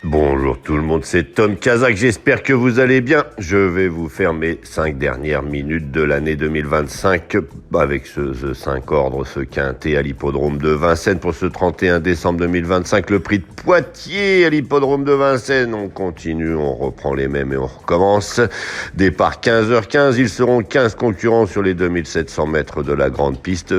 Bonjour tout le monde, c'est Tom Kazak, j'espère que vous allez bien. Je vais vous faire mes 5 dernières minutes de l'année 2025 avec ce 5 ordres, ce quintet à l'hippodrome de Vincennes pour ce 31 décembre 2025. Le prix de Poitiers à l'hippodrome de Vincennes. On continue, on reprend les mêmes et on recommence. Départ 15h15, ils seront 15 concurrents sur les 2700 mètres de la grande piste,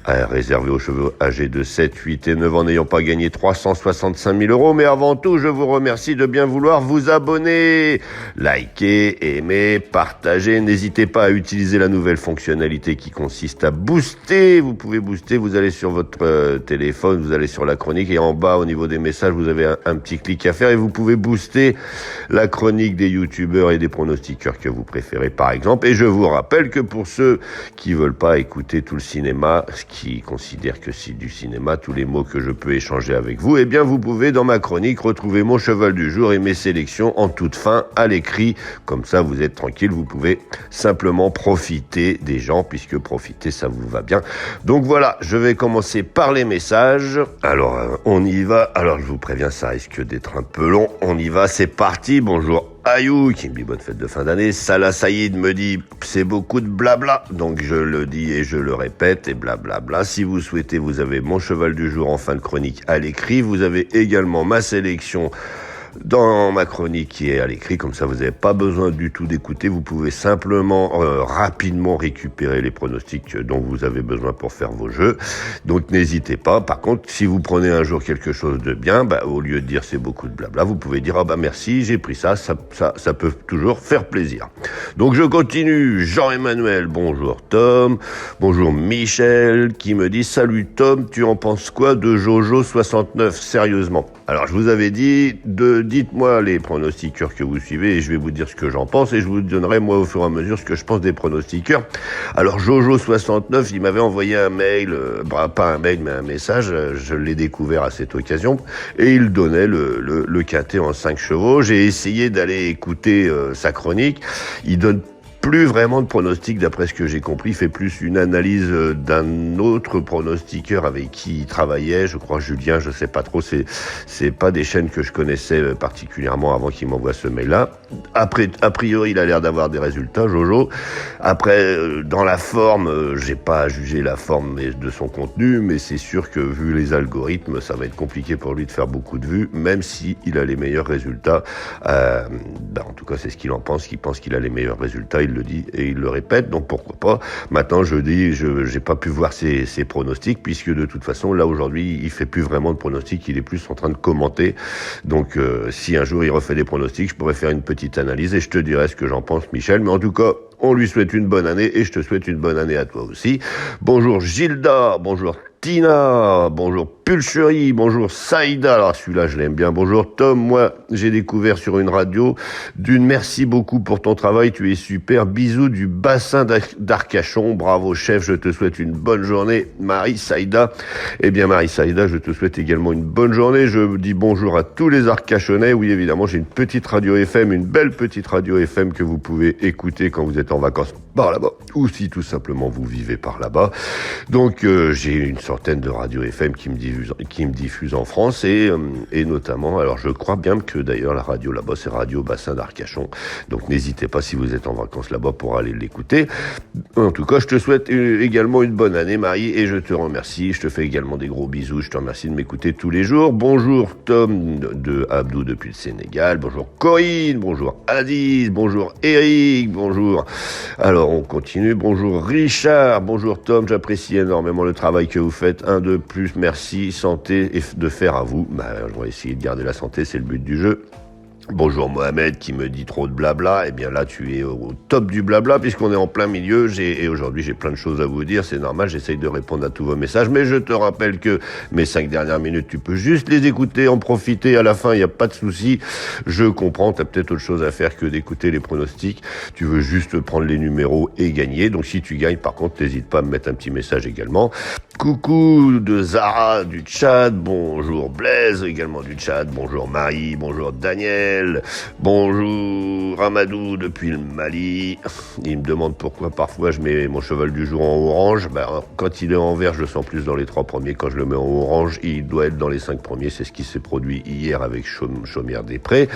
réservé aux chevaux âgés de 7, 8 et 9 ans n'ayant pas gagné 365 000 €. Mais avant tout, je vous remercie de bien vouloir vous abonner, liker, aimer, partager. N'hésitez pas à utiliser la nouvelle fonctionnalité qui consiste à booster. Vous pouvez booster, vous allez sur votre téléphone, vous allez sur la chronique et en bas au niveau des messages, vous avez un petit clic à faire et vous pouvez booster la chronique des youtubeurs et des pronostiqueurs que vous préférez par exemple. Et je vous rappelle que pour ceux qui veulent pas écouter tout le cinéma, qui considèrent que c'est du cinéma, tous les mots que je peux échanger avec vous, eh bien vous pouvez dans ma chronique retrouver mon cheval du jour et mes sélections en toute fin à l'écrit. Comme ça, vous êtes tranquille, vous pouvez simplement profiter des gens, puisque profiter, ça vous va bien. Donc voilà, je vais commencer par les messages. Alors, on y va. Alors, je vous préviens, ça risque d'être un peu long. On y va, c'est parti. Bonjour. Ayou qui me dit bonne fête de fin d'année. Salah Saïd me dit c'est beaucoup de blabla, donc je le dis et je le répète et blablabla. Si vous souhaitez, vous avez mon cheval du jour en fin de chronique à l'écrit. Vous avez également ma sélection dans ma chronique qui est à l'écrit, comme ça vous n'avez pas besoin du tout d'écouter, vous pouvez simplement rapidement récupérer les pronostics dont vous avez besoin pour faire vos jeux, donc n'hésitez pas. Par contre, si vous prenez un jour quelque chose de bien, au lieu de dire c'est beaucoup de blabla, vous pouvez dire merci, j'ai pris ça peut toujours faire plaisir. Donc je continue. Jean-Emmanuel, bonjour Tom, bonjour Michel qui me dit salut Tom, tu en penses quoi de Jojo 69 sérieusement? Alors je vous avais dit dites-moi les pronostiqueurs que vous suivez et je vais vous dire ce que j'en pense et je vous donnerai moi au fur et à mesure ce que je pense des pronostiqueurs. Alors Jojo69, il m'avait envoyé un mail, pas un mail mais un message, je l'ai découvert à cette occasion et il donnait le quintet en 5 chevaux. J'ai essayé d'aller écouter sa chronique, il donne plus vraiment de pronostics d'après ce que j'ai compris, il fait plus une analyse d'un autre pronostiqueur avec qui il travaillait, je crois Julien, je sais pas trop, c'est pas des chaînes que je connaissais particulièrement avant qu'il m'envoie ce mail-là. Après, a priori, il a l'air d'avoir des résultats, Jojo. Après, dans la forme, j'ai pas à juger la forme de son contenu, mais c'est sûr que vu les algorithmes, ça va être compliqué pour lui de faire beaucoup de vues, même si il a les meilleurs résultats. En tout cas, c'est ce qu'il en pense, qu'il pense qu'il a les meilleurs résultats. Il le dit et il le répète, donc pourquoi pas. Maintenant, j'ai pas pu voir ses pronostics, puisque de toute façon, là, aujourd'hui, il fait plus vraiment de pronostics, il est plus en train de commenter. Donc, si un jour il refait des pronostics, je pourrais faire une petite analyse et je te dirai ce que j'en pense, Michel. Mais en tout cas, on lui souhaite une bonne année et je te souhaite une bonne année à toi aussi. Bonjour Gilda, bonjour Tina, bonjour Pulcherie, bonjour Saïda, alors celui-là je l'aime bien, bonjour Tom, moi j'ai découvert sur une radio merci beaucoup pour ton travail, tu es super, bisous du bassin d'Arcachon, bravo chef, je te souhaite une bonne journée, Marie Saïda. Eh bien Marie Saïda, je te souhaite également une bonne journée, je dis bonjour à tous les Arcachonnais, oui évidemment j'ai une petite radio FM, une belle petite radio FM que vous pouvez écouter quand vous êtes en vacances par là-bas, ou si tout simplement vous vivez par là-bas, donc j'ai une centaine de radios FM qui me diffusent en France et notamment, alors je crois bien que d'ailleurs la radio là-bas c'est Radio Bassin d'Arcachon, donc n'hésitez pas si vous êtes en vacances là-bas pour aller l'écouter. En tout cas, je te souhaite également une bonne année Marie et je te remercie, je te fais également des gros bisous, je te remercie de m'écouter tous les jours. Bonjour Tom de Abdou depuis le Sénégal, bonjour Corinne, bonjour Aziz, bonjour Eric, bonjour. Alors on continue, bonjour Richard, bonjour Tom, j'apprécie énormément le travail que vous faites, un de plus, merci, santé et de fer à vous. On va essayer de garder la santé, c'est le but du jeu. Bonjour Mohamed qui me dit trop de blabla, eh bien là tu es au top du blabla puisqu'on est en plein milieu et aujourd'hui j'ai plein de choses à vous dire, c'est normal, j'essaye de répondre à tous vos messages, mais je te rappelle que mes 5 dernières minutes tu peux juste les écouter, en profiter à la fin, il n'y a pas de souci, je comprends, tu as peut-être autre chose à faire que d'écouter les pronostics, tu veux juste prendre les numéros et gagner, donc si tu gagnes par contre n'hésite pas à me mettre un petit message également. Coucou de Zara du Tchad, bonjour Blaise également du Tchad, bonjour Marie, bonjour Daniel, Michel. Bonjour Amadou depuis le Mali. Il me demande pourquoi parfois je mets mon cheval du jour en orange. Quand il est en vert, je le sens plus dans les 3 premiers. Quand je le mets en orange, il doit être dans les 5 premiers. C'est ce qui s'est produit hier avec Chaumière-des-Prés.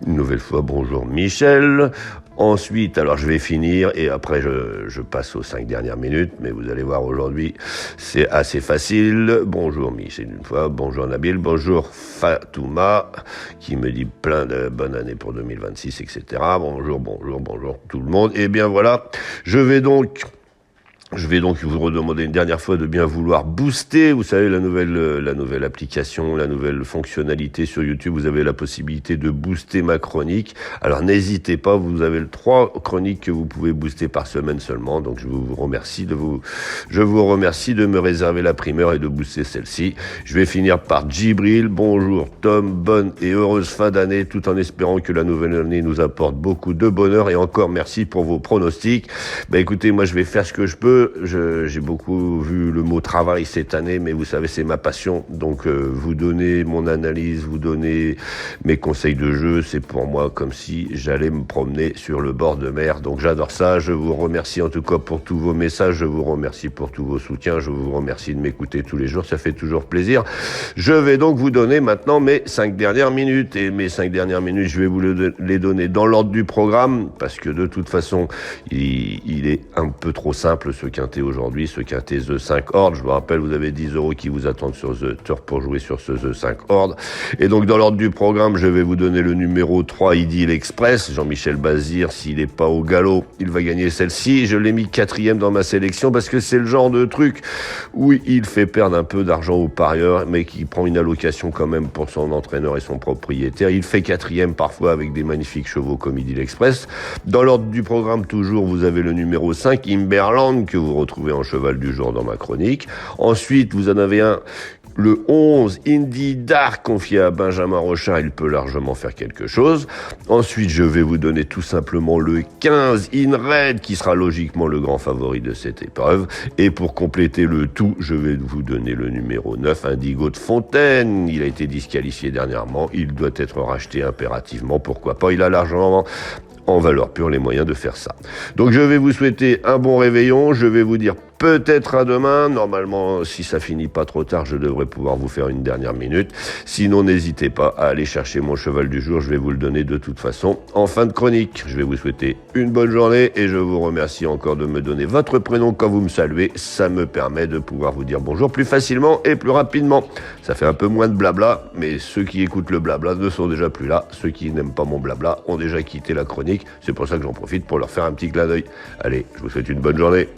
Une nouvelle fois, bonjour Michel. Ensuite, alors je vais finir et après je passe aux 5 dernières minutes, mais vous allez voir aujourd'hui, c'est assez facile. Bonjour Michel une fois, bonjour Nabil, bonjour Fatouma, qui me dit plein de bonnes années pour 2026, etc. Bonjour tout le monde. Et bien voilà, je vais donc vous redemander une dernière fois de bien vouloir booster. Vous savez, la nouvelle application, la nouvelle fonctionnalité sur YouTube, vous avez la possibilité de booster ma chronique. Alors n'hésitez pas, vous avez 3 chroniques que vous pouvez booster par semaine seulement. Donc je vous remercie de me réserver la primeur et de booster celle-ci. Je vais finir par Djibril. Bonjour Tom, bonne et heureuse fin d'année, tout en espérant que la nouvelle année nous apporte beaucoup de bonheur. Et encore merci pour vos pronostics. Écoutez, moi je vais faire ce que je peux. J'ai beaucoup vu le mot travail cette année, mais vous savez, c'est ma passion. Donc, vous donner mon analyse, vous donner mes conseils de jeu, c'est pour moi comme si j'allais me promener sur le bord de mer. Donc, j'adore ça. Je vous remercie en tout cas pour tous vos messages. Je vous remercie pour tous vos soutiens. Je vous remercie de m'écouter tous les jours. Ça fait toujours plaisir. Je vais donc vous donner maintenant mes 5 dernières minutes. Et mes 5 dernières minutes, je vais vous les donner dans l'ordre du programme, parce que de toute façon, il est un peu trop simple ce quintet aujourd'hui, ce quintet The 5 Horde. Je vous rappelle, vous avez 10 € qui vous attendent sur The Turf pour jouer sur ce The 5 Horde. Et donc, dans l'ordre du programme, je vais vous donner le numéro 3, Idylle Express. Jean-Michel Bazir, s'il n'est pas au galop, il va gagner celle-ci. Je l'ai mis 4e dans ma sélection parce que c'est le genre de truc où il fait perdre un peu d'argent aux parieurs, mais qui prend une allocation quand même pour son entraîneur et son propriétaire. Il fait 4e parfois avec des magnifiques chevaux comme Idylle Express. Dans l'ordre du programme, toujours, vous avez le numéro 5, Imberland, que vous retrouvez en cheval du jour dans ma chronique. Ensuite, vous en avez un, le 11, Indy Dark, confié à Benjamin Rochard, il peut largement faire quelque chose. Ensuite, je vais vous donner tout simplement le 15, In Red, qui sera logiquement le grand favori de cette épreuve. Et pour compléter le tout, je vais vous donner le numéro 9, Indigo de Fontaine. Il a été disqualifié dernièrement, il doit être racheté impérativement, pourquoi pas, il a largement en valeur pure les moyens de faire ça. Donc je vais vous souhaiter un bon réveillon, je vais vous dire peut-être à demain. Normalement, si ça finit pas trop tard, je devrais pouvoir vous faire une dernière minute. Sinon, n'hésitez pas à aller chercher mon cheval du jour. Je vais vous le donner de toute façon en fin de chronique. Je vais vous souhaiter une bonne journée et je vous remercie encore de me donner votre prénom quand vous me saluez. Ça me permet de pouvoir vous dire bonjour plus facilement et plus rapidement. Ça fait un peu moins de blabla, mais ceux qui écoutent le blabla ne sont déjà plus là. Ceux qui n'aiment pas mon blabla ont déjà quitté la chronique. C'est pour ça que j'en profite pour leur faire un petit clin d'œil. Allez, je vous souhaite une bonne journée.